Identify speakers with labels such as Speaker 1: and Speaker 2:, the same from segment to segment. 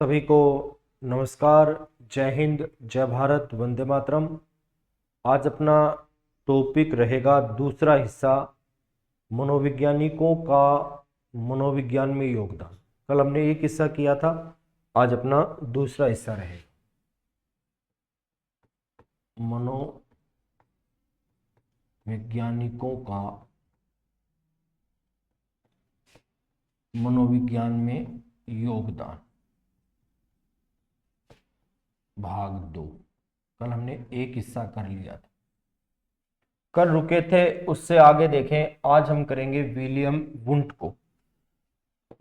Speaker 1: सभी को नमस्कार। जय हिंद, जय भारत, वंदे मातरम। आज अपना टॉपिक रहेगा दूसरा हिस्सा, मनोवैज्ञानिकों का मनोविज्ञान में योगदान। कल हमने एक हिस्सा किया था, आज अपना दूसरा हिस्सा रहेगा मनोवैज्ञानिकों का मनोविज्ञान में योगदान, भाग 2। कल हमने एक हिस्सा कर लिया था, कल रुके थे, उससे आगे देखें। आज हम करेंगे विलियम वुंट को।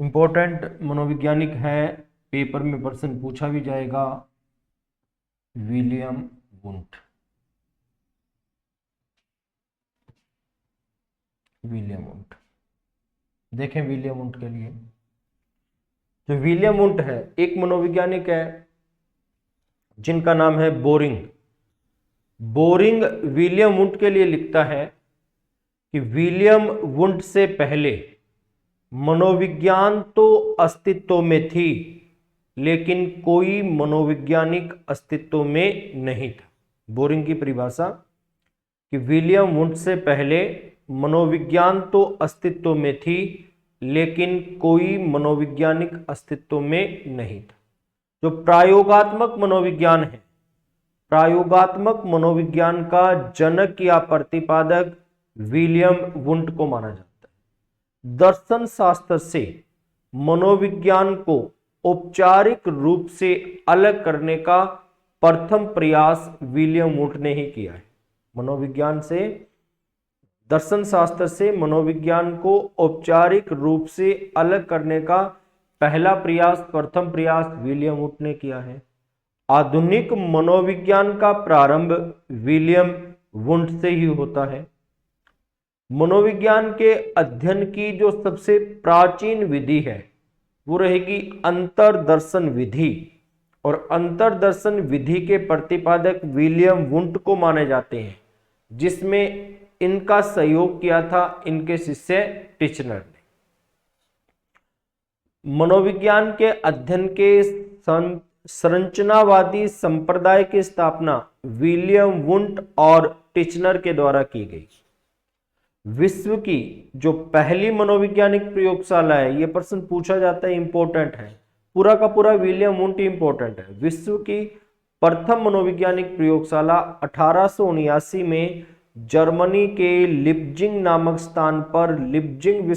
Speaker 1: इंपॉर्टेंट मनोवैज्ञानिक हैं, पेपर में प्रश्न पूछा भी जाएगा। विलियम वुंट, विलियम वुंट देखें। विलियम वुंट के लिए जो विलियम वुंट है, एक मनोवैज्ञानिक है जिनका नाम है बोरिंग। बोरिंग विलियम वुंट के लिए लिखता है कि विलियम वुंट से पहले मनोविज्ञान तो अस्तित्व में थी, लेकिन कोई मनोवैज्ञानिक अस्तित्व में नहीं था। बोरिंग की परिभाषा कि विलियम वुंट से पहले मनोविज्ञान तो अस्तित्व में थी, लेकिन कोई मनोवैज्ञानिक अस्तित्व में नहीं था। जो प्रायोगात्मक मनोविज्ञान है, प्रायोगात्मक मनोविज्ञान का जनक या प्रतिपादक विलियम वुंट को माना जाता है। दर्शन शास्त्र से मनोविज्ञान को औपचारिक रूप से अलग करने का प्रथम प्रयास विलियम वुंट ने ही किया है। मनोविज्ञान से, दर्शन शास्त्र से मनोविज्ञान को औपचारिक रूप से अलग करने का पहला प्रयास, प्रथम प्रयास विलियम वुंट ने किया है। आधुनिक मनोविज्ञान का प्रारंभ विलियम वुंट से ही होता है। मनोविज्ञान के अध्ययन की जो सबसे प्राचीन विधि है वो रहेगी अंतर्दर्शन विधि, और अंतर्दर्शन विधि के प्रतिपादक विलियम वुंट को माने जाते हैं, जिसमें इनका सहयोग किया था इनके शिष्य टिचनर ने। मनोविज्ञान के अध्ययन के संरचनावादी संप्रदाय की स्थापना विलियम वुंट और टिचनर के द्वारा की गई। विश्व की जो पहली मनोवैज्ञानिक प्रयोगशाला है, यह प्रश्न पूछा जाता है, इंपॉर्टेंट है, पूरा का पूरा विलियम वुंट इंपॉर्टेंट है। विश्व की प्रथम मनोवैज्ञानिक प्रयोगशाला 1879 में जर्मनी के लिप्जिंग नामक स्थान पर लिप्जिंग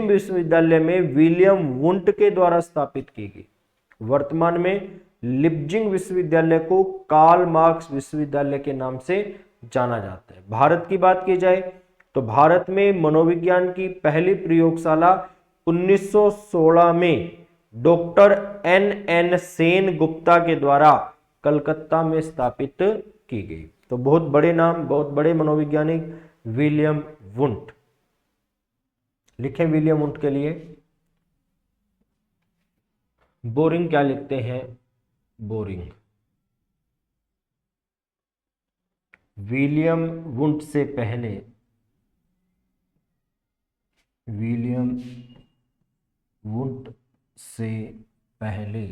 Speaker 1: विश्वविद्यालय में विलियम वुंट के द्वारा स्थापित की गई। वर्तमान में लिप्जिंग विश्वविद्यालय को कार्ल मार्क्स विश्वविद्यालय के नाम से जाना जाता है। भारत की बात की जाए तो भारत में मनोविज्ञान की पहली प्रयोगशाला 1916 में डॉक्टर एन सेन गुप्ता के द्वारा कलकत्ता में स्थापित की गई। तो बहुत बड़े नाम, बहुत बड़े मनोवैज्ञानिक विलियम वुंट। लिखें विलियम वुंट के लिए। बोरिंग क्या लिखते हैं? बोरिंग विलियम वुंट से पहले, विलियम वुंट से पहले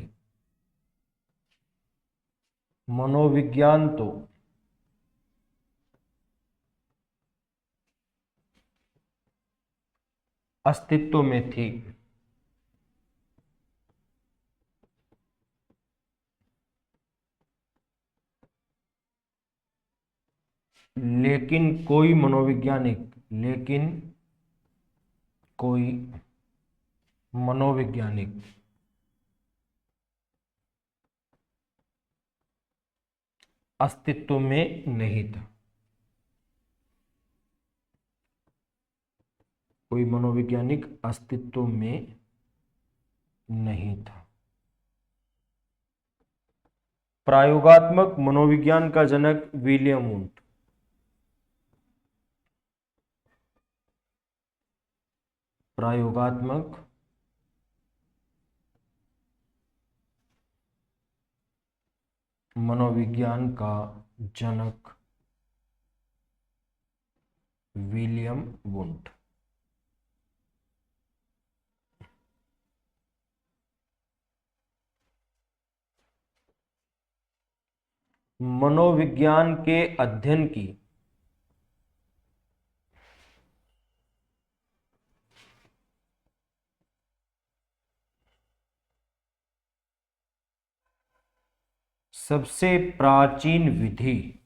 Speaker 1: मनोविज्ञान तो अस्तित्व में थी, लेकिन कोई मनोवैज्ञानिक अस्तित्व में नहीं था। कोई मनोवैज्ञानिक अस्तित्व में नहीं था। प्रायोगात्मक मनोविज्ञान का जनक विलियम वुंट। प्रायोगात्मक मनोविज्ञान का जनक विलियम वुंट। मनोविज्ञान के अध्ययन की सबसे प्राचीन विधि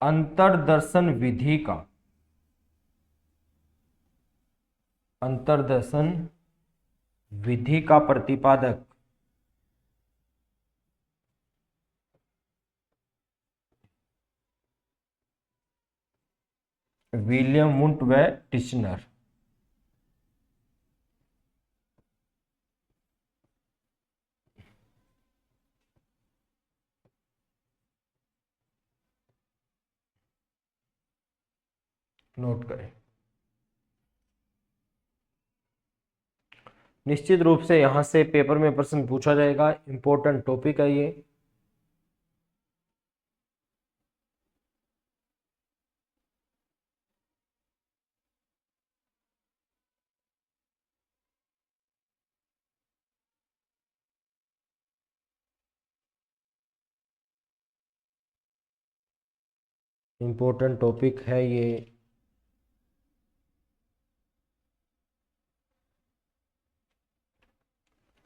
Speaker 1: अंतर्दर्शन विधि का अंतर्दर्शन विधि का प्रतिपादक विलियम वुंट व टिचनर। नोट करें। निश्चित रूप से यहां से पेपर में प्रश्न पूछा जाएगा, इंपॉर्टेंट टॉपिक है ये। इंपॉर्टेंट टॉपिक है ये।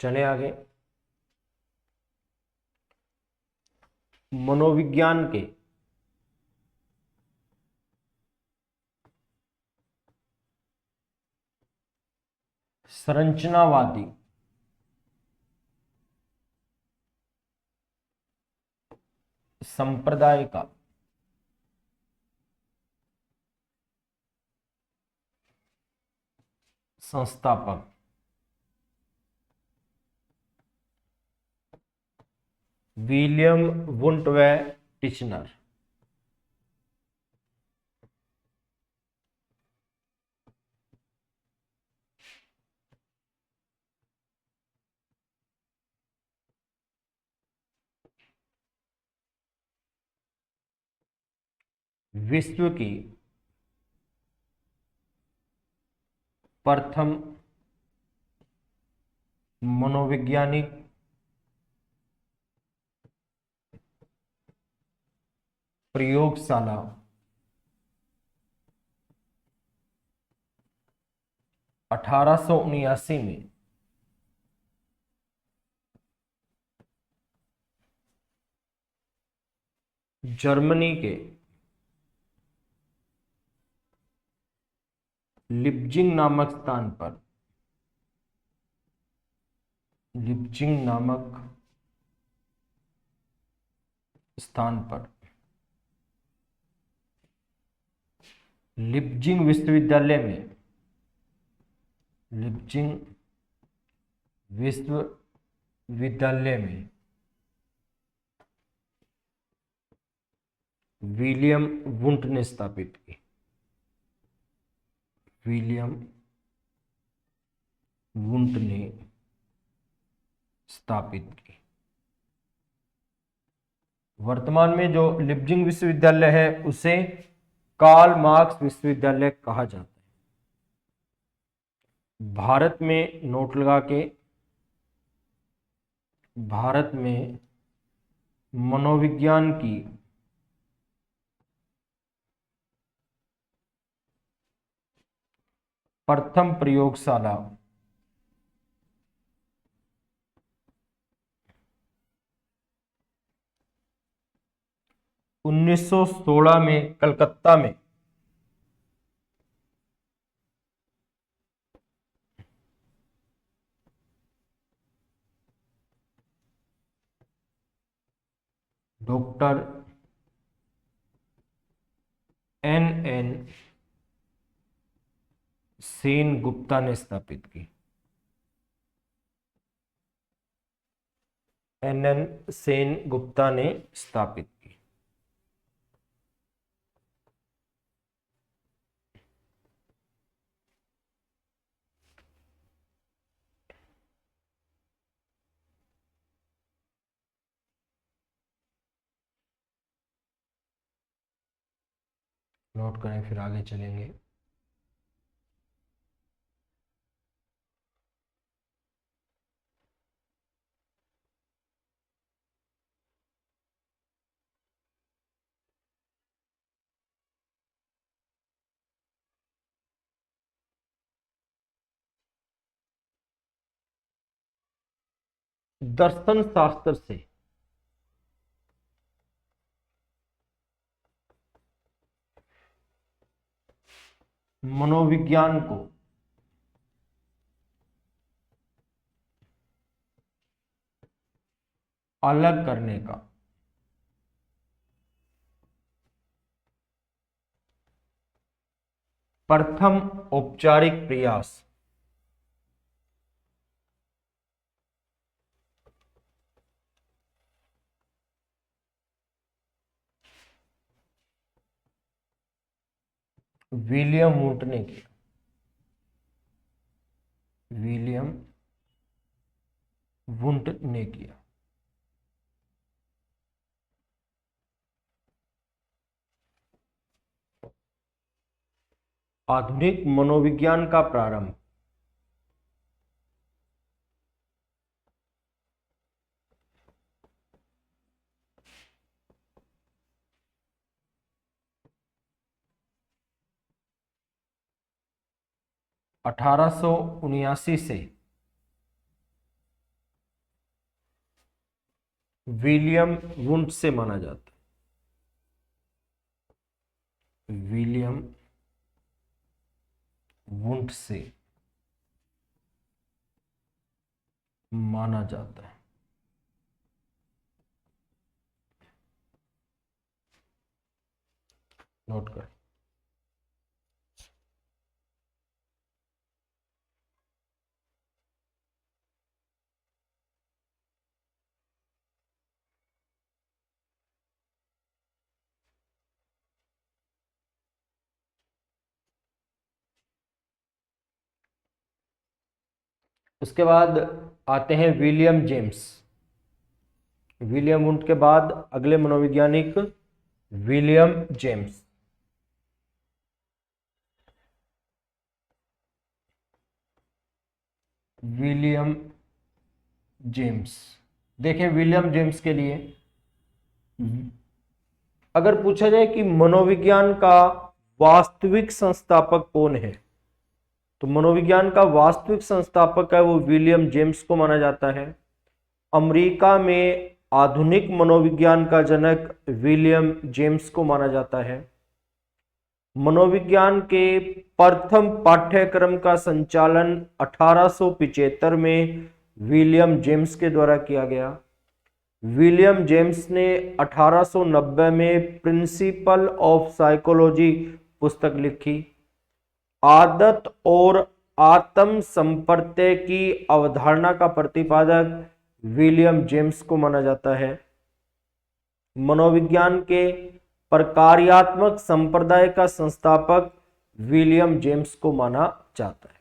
Speaker 1: चले आगे। मनोविज्ञान के संरचनावादी संप्रदाय का संस्थापक विलियम वुंट व टिचनर। विश्व की प्रथम मनोवैज्ञानिक प्रयोगशाला 1879 में जर्मनी के लिप्जिंग नामक स्थान पर लिप्जिंग नामक स्थान पर लिप्जिंग विश्वविद्यालय में लिप्जिंग विश्वविद्यालय में विलियम वुंट ने स्थापित की। विलियम वुंट ने स्थापित की। वर्तमान में जो लिप्जिंग विश्वविद्यालय है उसे कार्ल मार्क्स विश्वविद्यालय कहा जाता है। भारत में नोट लगा के, भारत में मनोविज्ञान की प्रथम प्रयोगशाला 1916 में कलकत्ता में डॉक्टर एन सेन गुप्ता ने स्थापित की। एन सेन गुप्ता ने स्थापित की। नोट करें, फिर आगे चलेंगे। दर्शन शास्त्र से मनोविज्ञान को अलग करने का प्रथम औपचारिक प्रयास विलियम वुंट ने किया। विलियम वुंट ने किया। आधुनिक मनोविज्ञान का प्रारंभ 1879 से विलियम वुंट से माना जाता है। विलियम वुंट से माना जाता है। नोट कर। उसके बाद आते हैं विलियम जेम्स। विलियम वुंट के बाद अगले मनोवैज्ञानिक विलियम जेम्स। विलियम जेम्स, देखें विलियम जेम्स के लिए अगर पूछा जाए कि मनोविज्ञान का वास्तविक संस्थापक कौन है, तो मनोविज्ञान का वास्तविक संस्थापक है वो विलियम जेम्स को माना जाता है। अमेरिका में आधुनिक मनोविज्ञान का जनक विलियम जेम्स को माना जाता है। मनोविज्ञान के प्रथम पाठ्यक्रम का संचालन 1875 में विलियम जेम्स के द्वारा किया गया। विलियम जेम्स ने 1890 में प्रिंसिपल ऑफ साइकोलॉजी पुस्तक लिखी। आदत और आत्म संपर्क की अवधारणा का प्रतिपादक विलियम जेम्स को माना जाता है। मनोविज्ञान के प्रकार्यात्मक संप्रदाय का संस्थापक विलियम जेम्स को माना जाता है।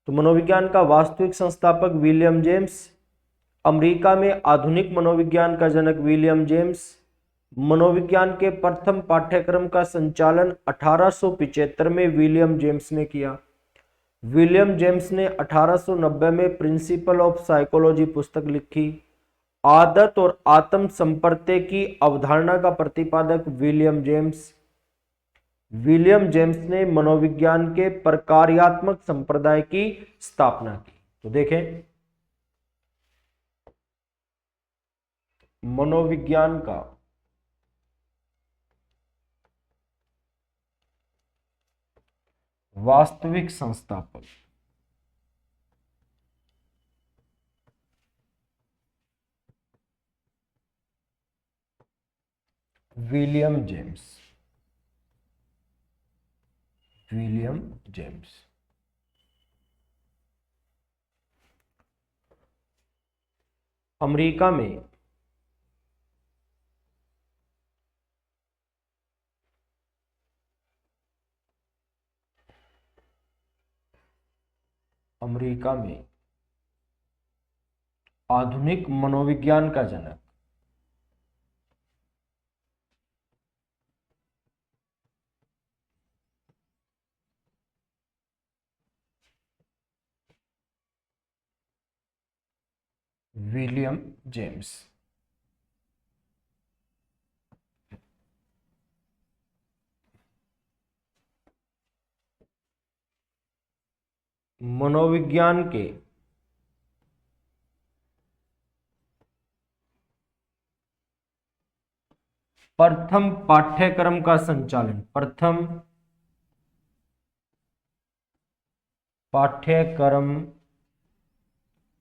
Speaker 1: तो मनोविज्ञान का वास्तविक संस्थापक विलियम जेम्स, अमेरिका में आधुनिक मनोविज्ञान का जनक विलियम जेम्स, मनोविज्ञान के प्रथम पाठ्यक्रम का संचालन 1875 में विलियम जेम्स ने किया। विलियम जेम्स ने 1890 में प्रिंसिपल ऑफ साइकोलॉजी पुस्तक लिखी। आदत और आत्म संपर्क की अवधारणा का प्रतिपादक विलियम जेम्स। विलियम जेम्स ने मनोविज्ञान के प्रकार्यात्मक संप्रदाय की स्थापना की। तो देखें मनोविज्ञान का वास्तविक संस्थापक William James. William James America में आधुनिक मनोविज्ञान का जनक विलियम जेम्स। मनोविज्ञान के प्रथम पाठ्यक्रम का संचालन, प्रथम पाठ्यक्रम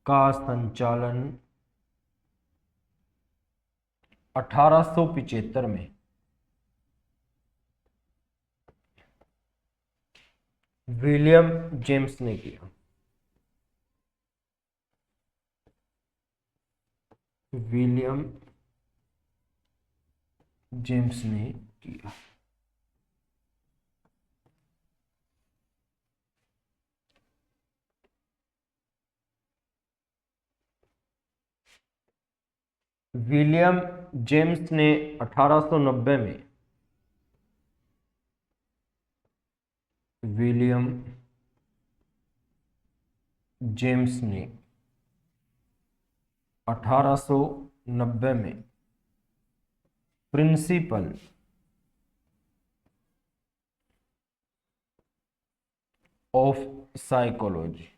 Speaker 1: का संचालन 1875 में विलियम जेम्स ने किया। विलियम जेम्स ने किया। विलियम जेम्स ने 1890 में विलियम जेम्स ने 1890 में principle of psychology,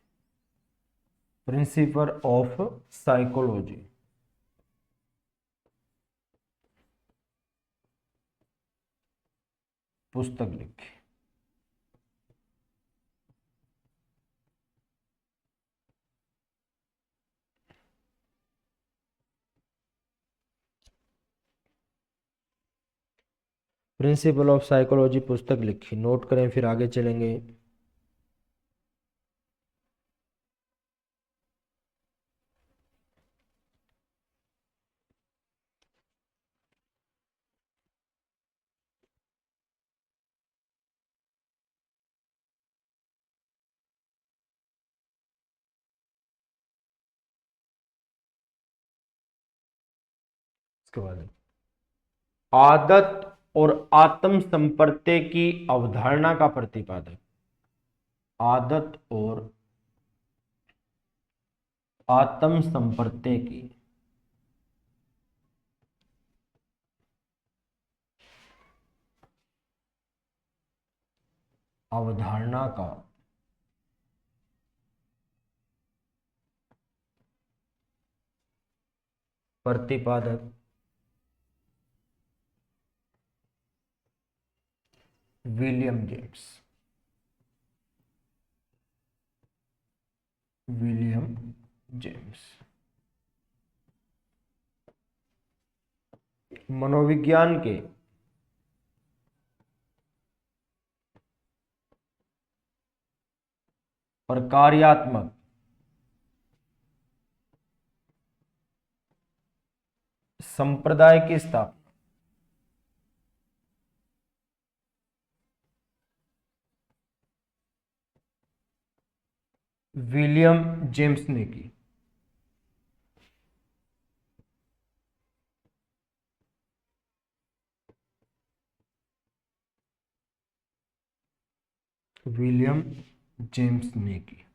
Speaker 1: principle of psychology पुस्तक लिखी। प्रिंसिपल ऑफ साइकोलॉजी पुस्तक लिखी, नोट करें फिर आगे चलेंगे। इसके बाद आदत और आत्म संपर्क की अवधारणा का प्रतिपादक, आदत और आत्म संपर्क की अवधारणा का प्रतिपादक विलियम जेम्स, विलियम जेम्स। मनोविज्ञान के प्रकार्यात्मक संप्रदाय की स्थापना विलियम जेम्स ने की। विलियम जेम्स ने की।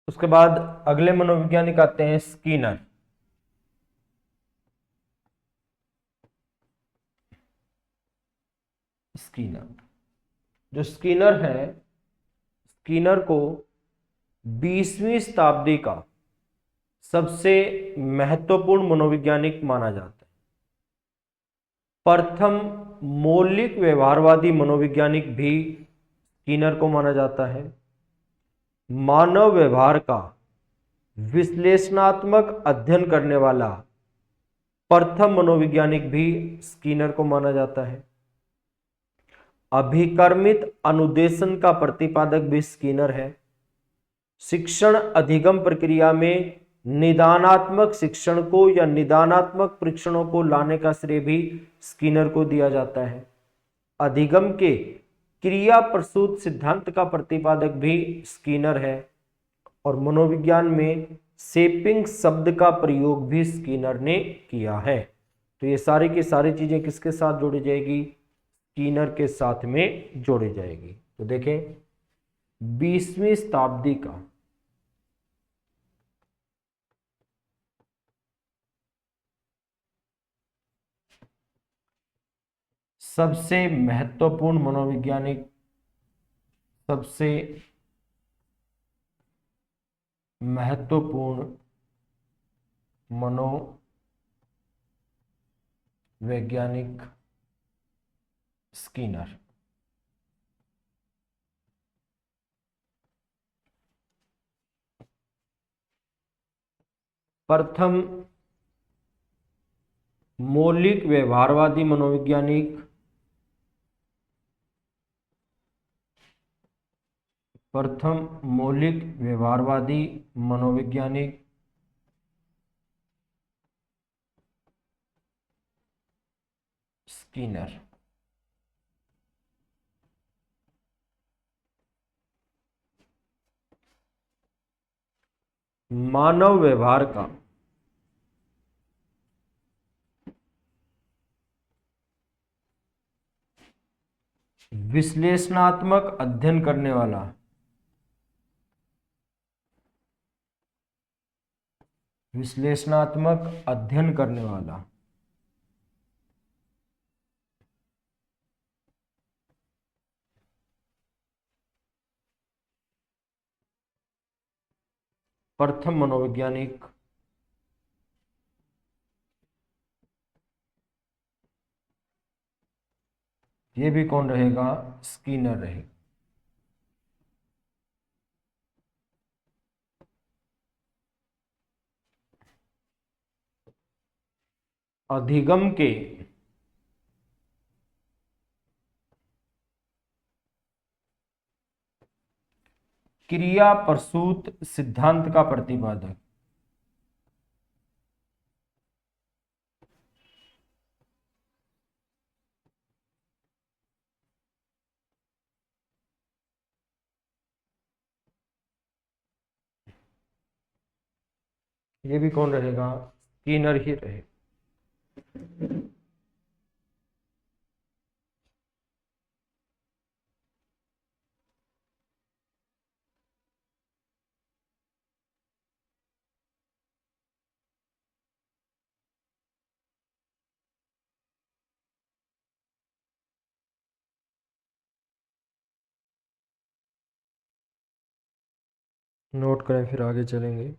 Speaker 1: उसके बाद अगले मनोवैज्ञानिक आते हैं स्किनर। स्किनर, जो स्किनर है, स्किनर को 20वीं शताब्दी का सबसे महत्वपूर्ण मनोवैज्ञानिक माना जाता है। प्रथम मौलिक व्यवहारवादी मनोवैज्ञानिक भी स्किनर को माना जाता है। मानव व्यवहार का विश्लेषणात्मक अध्ययन करने वाला प्रथम मनोवैज्ञानिक भी स्किनर को माना जाता है। अभिकर्मित अनुदेशन का प्रतिपादक भी स्किनर है। शिक्षण अधिगम प्रक्रिया में निदानात्मक शिक्षण को या निदानात्मक परीक्षणों को लाने का श्रेय भी स्किनर को दिया जाता है। अधिगम के क्रिया प्रसूत सिद्धांत का प्रतिपादक भी स्किनर है। और मनोविज्ञान में शेपिंग शब्द का प्रयोग भी स्किनर ने किया है। तो ये सारी की सारी चीजें किसके साथ जोड़ी जाएगी? स्किनर के साथ में जोड़ी जाएगी। तो देखें, 20वीं शताब्दी का सबसे महत्वपूर्ण मनोवैज्ञानिक, सबसे महत्वपूर्ण मनोवैज्ञानिक स्किनर। प्रथम मौलिक व्यवहारवादी मनोवैज्ञानिक, प्रथम मौलिक व्यवहारवादी मनोवैज्ञानिक स्किनर। मानव व्यवहार का विश्लेषणात्मक अध्ययन करने वाला, विश्लेषणात्मक अध्ययन करने वाला प्रथम मनोवैज्ञानिक ये भी कौन रहेगा? स्किनर रहेगा। अधिगम के क्रिया प्रसूत सिद्धांत का प्रतिपादक, ये भी कौन रहेगा? स्किनर ही रहेगा। नोट करें, फिर आगे चलेंगे।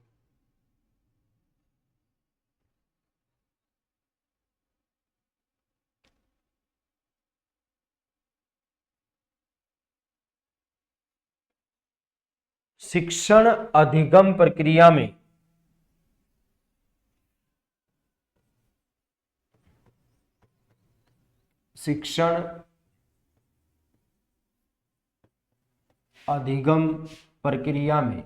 Speaker 1: शिक्षण अधिगम प्रक्रिया में शिक्षण अधिगम प्रक्रिया में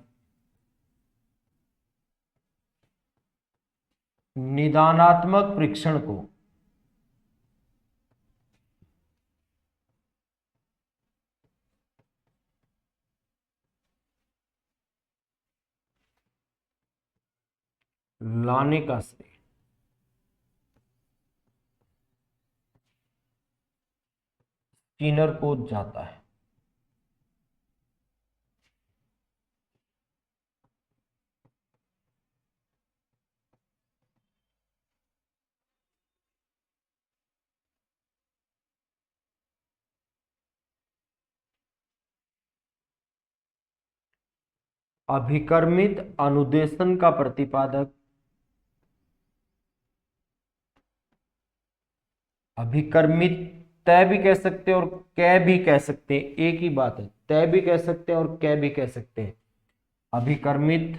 Speaker 1: निदानात्मक परीक्षण को लाने का श्रेय स्किनर को जाता है। अभिकर्मित अनुदेशन का प्रतिपादक, अभिकर्मित तय भी कह सकते हैं और कै भी कह सकते हैं, एक ही बात है। तय भी कह सकते हैं और कै भी कह सकते हैं। अभिकर्मित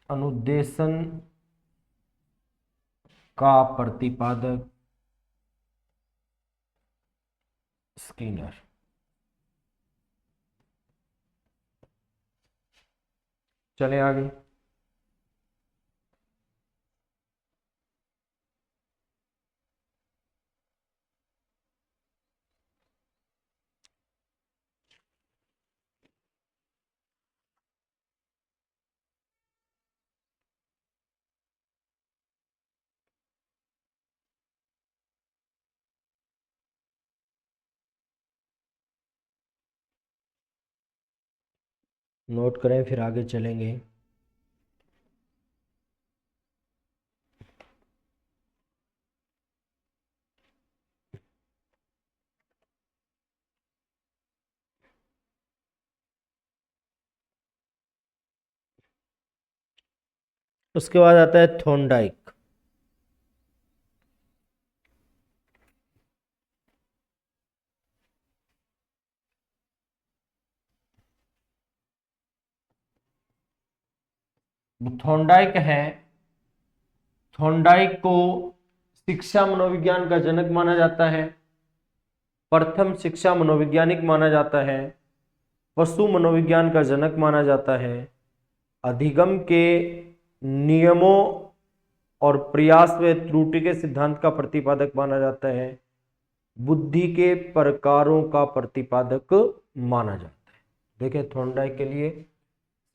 Speaker 1: अनुदेशन का प्रतिपादक स्किनर। चलें आगे। नोट करें, फिर आगे चलेंगे। उसके बाद आता है थॉर्नडाइक। थॉर्नडाइक है, थॉर्नडाइक को शिक्षा मनोविज्ञान का जनक माना जाता है, प्रथम शिक्षा मनोवैज्ञानिक माना जाता है, पशु मनोविज्ञान का जनक माना जाता है, अधिगम के नियमों और प्रयास व त्रुटि के सिद्धांत का प्रतिपादक माना जाता है, बुद्धि के प्रकारों का प्रतिपादक माना जाता है। देखिए, थॉर्नडाइक के लिए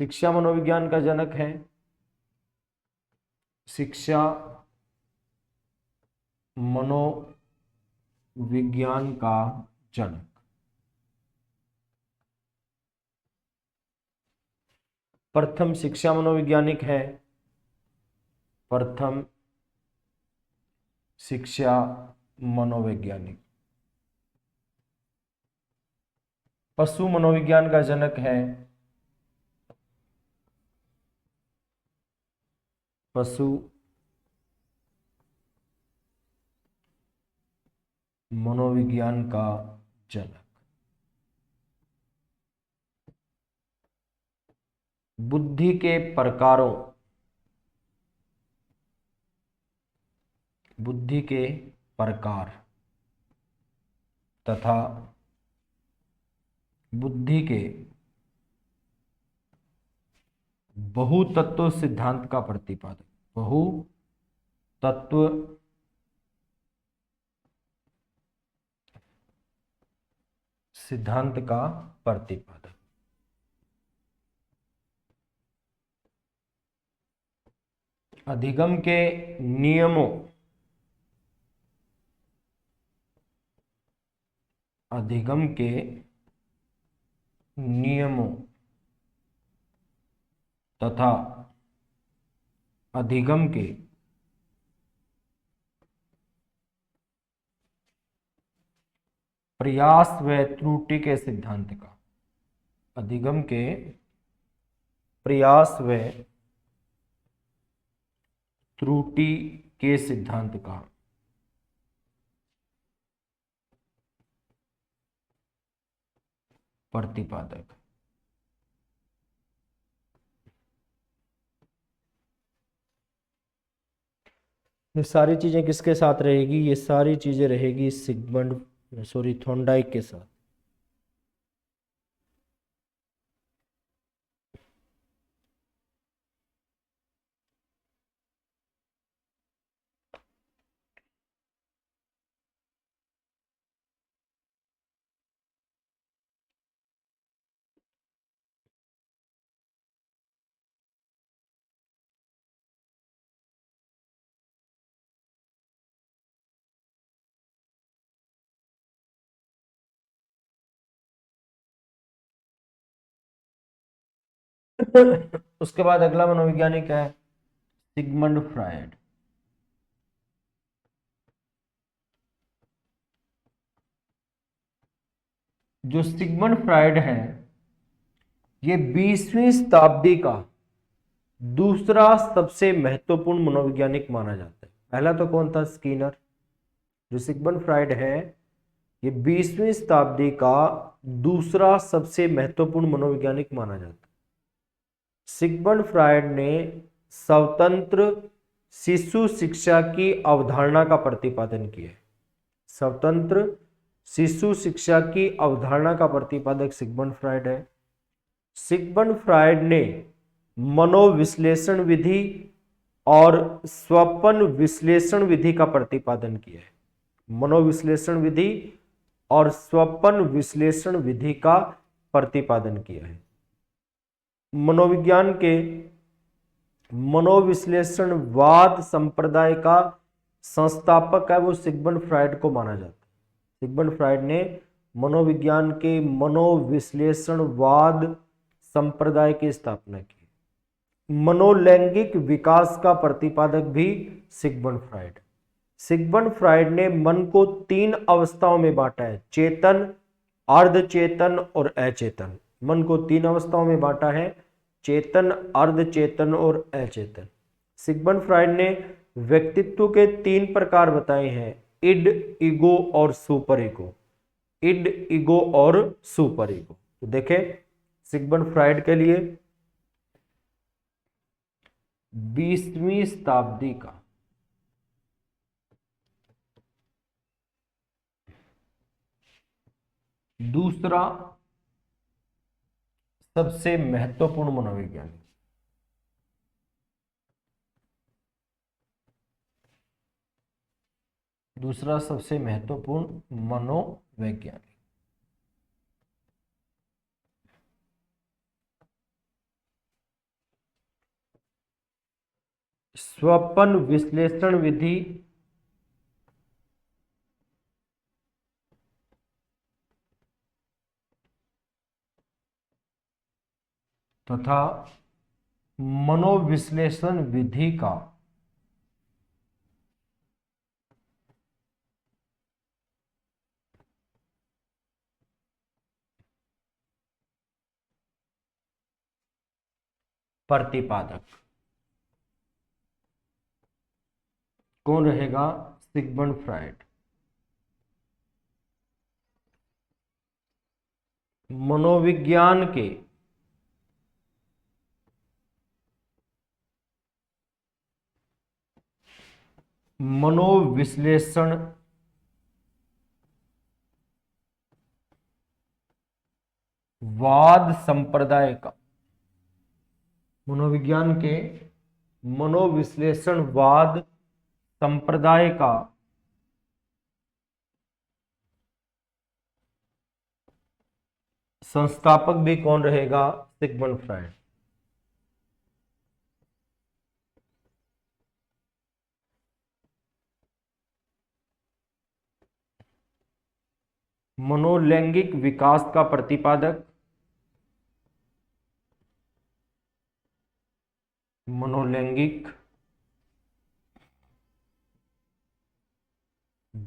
Speaker 1: शिक्षा मनोविज्ञान का जनक है, शिक्षा मनोविज्ञान का जनक। प्रथम शिक्षा मनोवैज्ञानिक है, प्रथम शिक्षा मनोवैज्ञानिक। पशु मनोविज्ञान का जनक है, पशु मनोविज्ञान का जनक। बुद्धि के प्रकारों, बुद्धि के प्रकार तथा बुद्धि के बहुतत्व सिद्धांत का प्रतिपादक, बहुतत्व सिद्धांत का प्रतिपादक। अधिगम के नियमों, अधिगम के नियमों तथा अधिगम के प्रयास व त्रुटि के सिद्धांत का, अधिगम के प्रयास व त्रुटि के सिद्धांत का प्रतिपादक। ये सारी चीजें किसके साथ रहेगी? ये सारी चीजें रहेगी थॉर्नडाइक के साथ। उसके बाद अगला मनोवैज्ञानिक है सिगमंड फ्रायड। जो सिगमंड फ्रायड है, ये 20वीं शताब्दी का दूसरा सबसे महत्वपूर्ण मनोवैज्ञानिक माना जाता है। पहला तो कौन था? स्किनर। जो सिगमंड फ्रायड है, ये 20वीं शताब्दी का दूसरा सबसे महत्वपूर्ण मनोवैज्ञानिक माना जाता है। सिगमंड फ्रायड ने स्वतंत्र शिशु शिक्षा की अवधारणा का प्रतिपादन किया है। स्वतंत्र शिशु शिक्षा की अवधारणा का प्रतिपादक सिगमंड फ्रायड है। सिगमंड फ्रायड ने मनोविश्लेषण विधि और स्वप्न विश्लेषण विधि का प्रतिपादन किया है। मनोविश्लेषण विधि और स्वप्न विश्लेषण विधि का प्रतिपादन किया है। मनोविज्ञान के मनोविश्लेषणवाद संप्रदाय का संस्थापक है वो सिगमंड फ्रायड को माना जाता है। सिगमंड फ्रायड ने मनोविज्ञान के मनोविश्लेषणवाद संप्रदाय की स्थापना की। मनोलैंगिक विकास का प्रतिपादक भी सिगमंड फ्राइड। सिगमंड फ्राइड ने मन को 3 अवस्थाओं में बांटा है, चेतन, अर्धचेतन और अचेतन। मन को 3 अवस्थाओं में बांटा है, चेतन, अर्धचेतन और अचेतन। सिगमंड फ्राइड ने व्यक्तित्व के 3 प्रकार बताए हैं, इड, ईगो और सुपर ईगो। इड, ईगो और सुपर ईगो। तो देखें सिगमंड फ्राइड के लिए 20वीं शताब्दी का दूसरा सबसे महत्वपूर्ण मनोविज्ञानी, दूसरा सबसे महत्वपूर्ण मनोवैज्ञानिक। स्वप्न विश्लेषण विधि तथा मनोविश्लेषण विधि का प्रतिपादक कौन रहेगा? Sigmund Freud. मनोविज्ञान के मनोविश्लेषण वाद संप्रदाय का, मनोविज्ञान के मनोविश्लेषणवाद संप्रदाय का संस्थापक भी कौन रहेगा? Sigmund Freud. मनोलैंगिक विकास का प्रतिपादक, मनोलैंगिक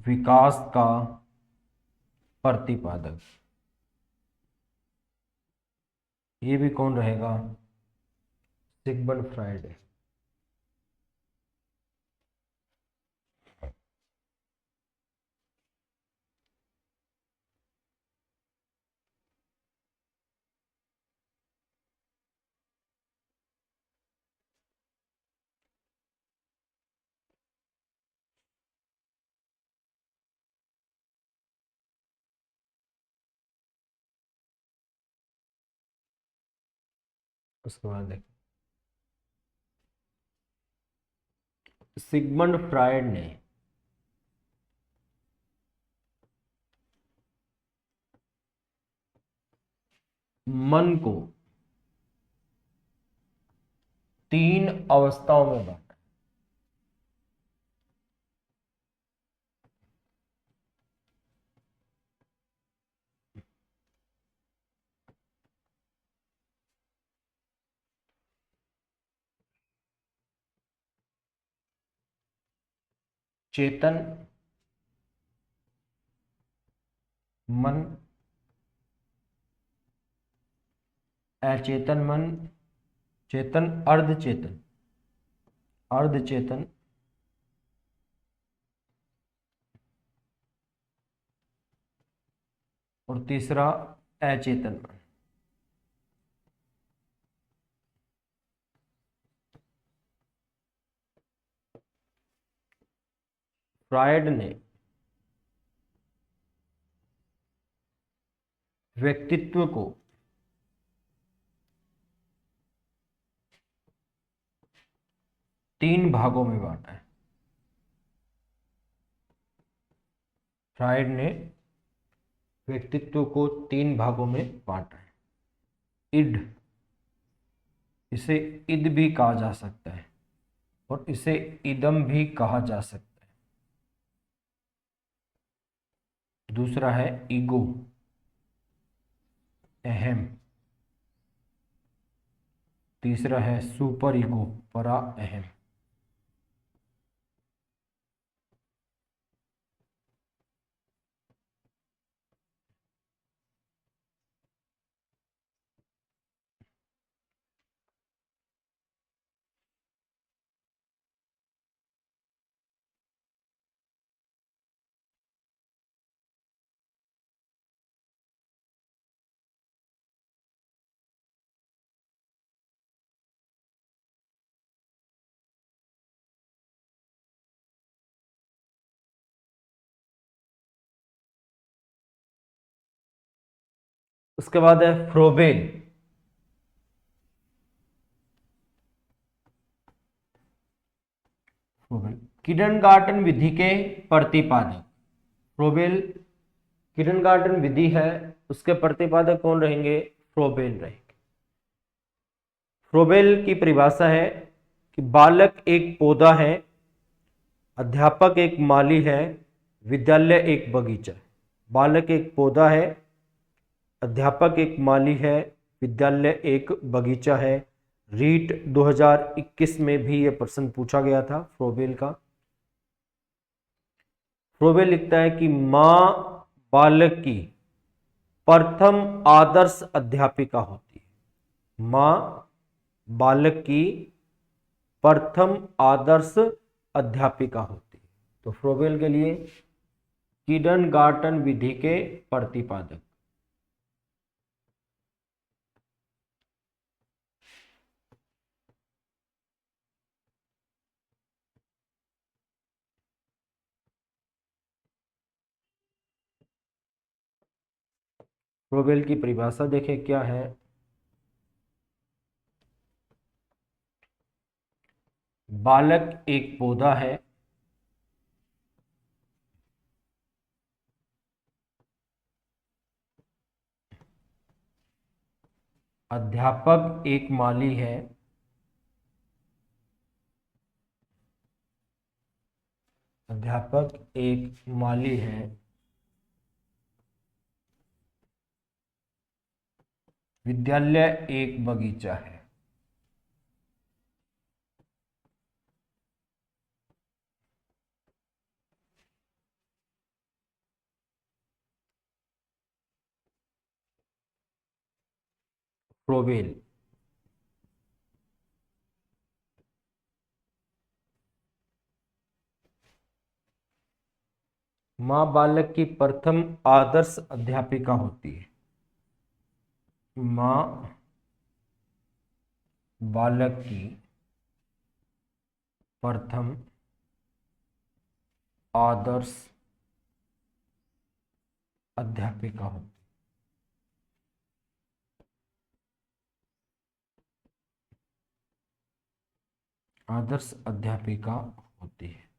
Speaker 1: विकास का प्रतिपादक, ये भी कौन रहेगा? सिगमंड फ्राइड है। उसके बाद देख, सिगमंड फ्राइड ने मन को 3 अवस्थाओं में बांटा। चेतन मन, अचेतन मन, चेतन, अर्धचेतन, अर्धचेतन और तीसरा अचेतन मन। फ्राइड ने व्यक्तित्व को तीन भागों में बांटा है। फ्राइड ने व्यक्तित्व को 3 भागों में बांटा है। इड, इसे इद भी कहा जा सकता है और इसे इदम भी कहा जा सकता है। दूसरा है ईगो, अहम, तीसरा है सुपर ईगो, परा अहम। उसके बाद है फ्रोबेल। फ्रोबेल किडनगार्टन विधि के प्रतिपादक। फ्रोबेल किडनगार्टन विधि है, उसके प्रतिपादक कौन रहेंगे? फ्रोबेल रहेंगे। फ्रोबेल की परिभाषा है कि बालक एक पौधा है, अध्यापक एक माली है, विद्यालय एक बगीचा है। बालक एक पौधा है, अध्यापक एक माली है, विद्यालय एक बगीचा है। रीट 2021 में भी यह प्रश्न पूछा गया था फ्रोबेल का। फ्रोबेल लिखता है कि मां बालक की प्रथम आदर्श अध्यापिका होती है। मां बालक की प्रथम आदर्श अध्यापिका होती है। तो फ्रोबेल के लिए किडनगार्टन विधि के प्रतिपादक। फ्रोबेल की परिभाषा देखें क्या है। बालक एक पौधा है, अध्यापक एक माली है, अध्यापक एक माली है, विद्यालय एक बगीचा है। फ्रोबेल मां बालक की प्रथम आदर्श अध्यापिका होती है। मां बालक की प्रथम आदर्श अध्यापिका होती है। आदर्श अध्यापिका होती है।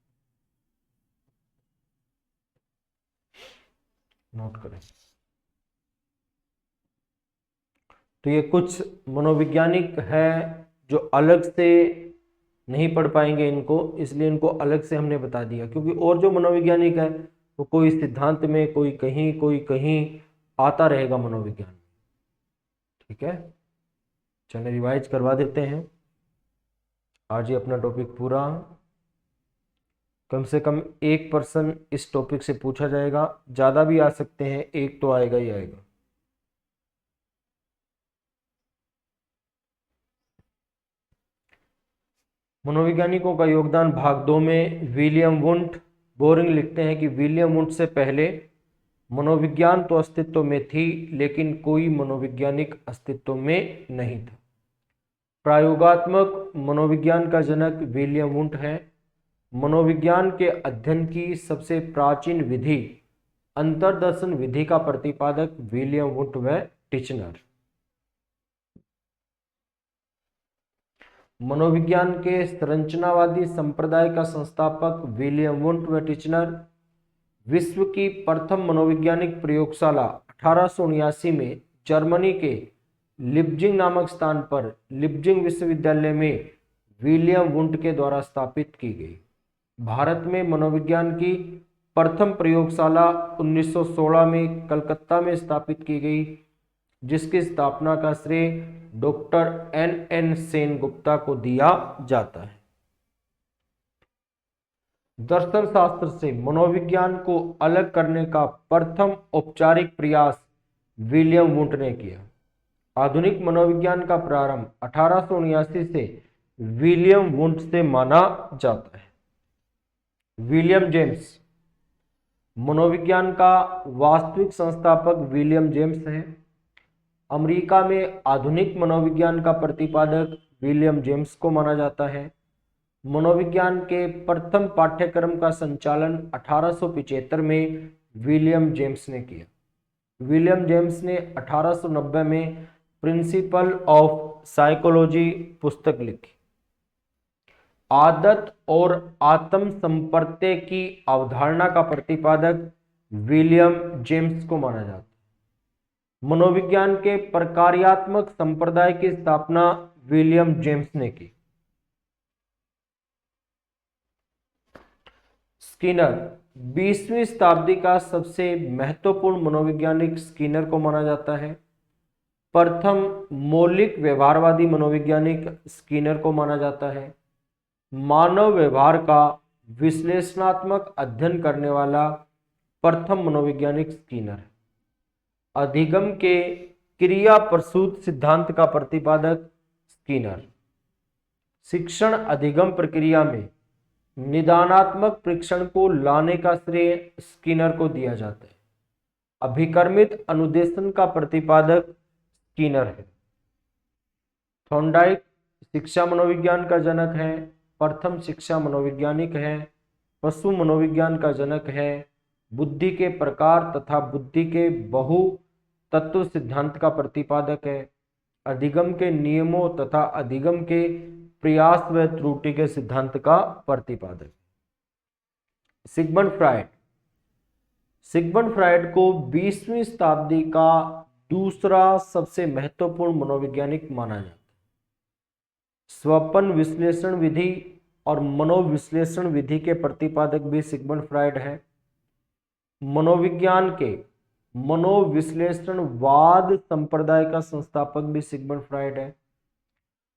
Speaker 1: नोट करें। तो ये कुछ मनोवैज्ञानिक है जो अलग से नहीं पढ़ पाएंगे इनको, इसलिए इनको अलग से हमने बता दिया। क्योंकि और जो मनोवैज्ञानिक है वो कोई सिद्धांत में, कोई कहीं आता रहेगा मनोविज्ञान। ठीक है, चलिए रिवाइज करवा देते हैं। आज ये अपना टॉपिक पूरा। कम से कम एक पर्सन इस टॉपिक से पूछा जाएगा, ज़्यादा भी आ सकते हैं, एक तो आएगा ही आएगा। मनोवैज्ञानिकों का योगदान भाग 2 में विलियम वुंट। बोरिंग लिखते हैं कि विलियम वुंट से पहले मनोविज्ञान तो अस्तित्व में थी, लेकिन कोई मनोवैज्ञानिक अस्तित्व में नहीं था। प्रयोगात्मक मनोविज्ञान का जनक विलियम वुंट है। मनोविज्ञान के अध्ययन की सबसे प्राचीन विधि अंतर्दर्शन विधि का प्रतिपादक विलियम वुंट व टिचनर। मनोविज्ञान के संरचनावादी संप्रदाय का संस्थापक विलियम वुंट व टिचनर। विश्व की प्रथम मनोवैज्ञानिक प्रयोगशाला 1879 में जर्मनी के लिप्जिंग नामक स्थान पर लिप्जिंग विश्वविद्यालय में विलियम वुंट के द्वारा स्थापित की गई। भारत में मनोविज्ञान की प्रथम प्रयोगशाला 1916 में कलकत्ता में स्थापित की गई। जिसकी स्थापना का श्रेय डॉक्टर NN सेनगुप्ता को दिया जाता है। दर्शन शास्त्र से मनोविज्ञान को अलग करने का प्रथम औपचारिक प्रयास विलियम वुंट ने किया। आधुनिक मनोविज्ञान का प्रारंभ 1879 से विलियम वुंट से माना जाता है। विलियम जेम्स मनोविज्ञान का वास्तविक संस्थापक विलियम जेम्स है। अमेरिका में आधुनिक मनोविज्ञान का प्रतिपादक विलियम जेम्स को माना जाता है। मनोविज्ञान के प्रथम पाठ्यक्रम का संचालन 1875 में विलियम जेम्स ने किया। विलियम जेम्स ने 1890 में प्रिंसिपल ऑफ साइकोलॉजी पुस्तक लिखी। आदत और आत्म संपर्क की अवधारणा का प्रतिपादक विलियम जेम्स को माना जाता है। मनोविज्ञान के प्रकार्यात्मक संप्रदाय की स्थापना विलियम जेम्स ने की। स्किनर 20वीं शताब्दी का सबसे महत्वपूर्ण मनोवैज्ञानिक स्किनर को माना जाता है। प्रथम मौलिक व्यवहारवादी मनोवैज्ञानिक स्किनर को माना जाता है। मानव व्यवहार का विश्लेषणात्मक अध्ययन करने वाला प्रथम मनोवैज्ञानिक स्किनर है। अधिगम के क्रिया प्रसूत सिद्धांत का प्रतिपादक स्किनर। शिक्षण अधिगम प्रक्रिया में निदानात्मक परीक्षण को लाने का श्रेय स्किनर को दिया जाता है। अभिकर्मित अनुदेशन का प्रतिपादक स्किनर है। थॉर्नडाइक शिक्षा मनोविज्ञान का जनक है, प्रथम शिक्षा मनोवैज्ञानिक है। पशु मनोविज्ञान का जनक है। बुद्धि के प्रकार तथा बुद्धि के बहु तत्व सिद्धांत का प्रतिपादक है। अधिगम के नियमों तथा अधिगम के प्रयास व त्रुटि के सिद्धांत का प्रतिपादक। सिगमंड फ्रायड सिगमंड फ्रायड को 20वीं शताब्दी का दूसरा सबसे महत्वपूर्ण मनोवैज्ञानिक माना जाता है। स्वप्न विश्लेषण विधि और मनोविश्लेषण विधि के प्रतिपादक भी सिगमंड फ्रायड है। मनोविज्ञान के मनोविश्लेषणवाद संप्रदाय का संस्थापक भी सिगमंड फ्रायड है।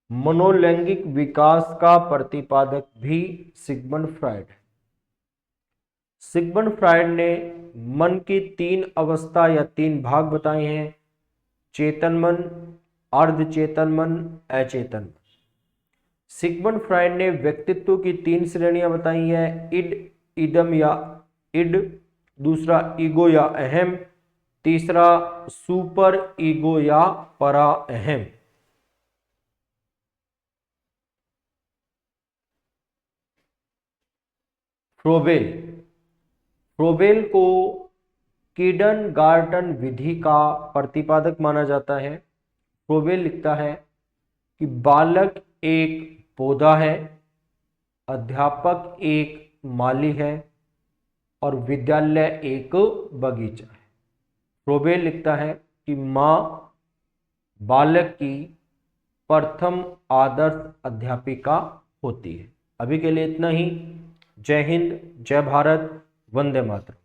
Speaker 1: मनोलैंगिक विकास का प्रतिपादक भी सिगमंड फ्रायड है। सिगमंड फ्रायड ने मन की 3 अवस्था या 3 भाग बताए हैं: चेतन मन, अर्धचेतन मन, अचेतन मन। सिगमंड फ्रायड ने व्यक्तित्व की 3 श्रेणियां बताई है: इड, इडम या इड, दूसरा ईगो या अहम, तीसरा सुपर ईगो या परा अहम। फ्रोबेल को किंडरगार्टन विधि का प्रतिपादक माना जाता है। फ्रोबेल लिखता है कि बालक एक पौधा है, अध्यापक एक माली है और विद्यालय एक बगीचा है। फ्रोबेल लिखता है कि माँ बालक की प्रथम आदर्श अध्यापिका होती है। अभी के लिए इतना ही। जय हिंद, जय भारत, वंदे मातरम।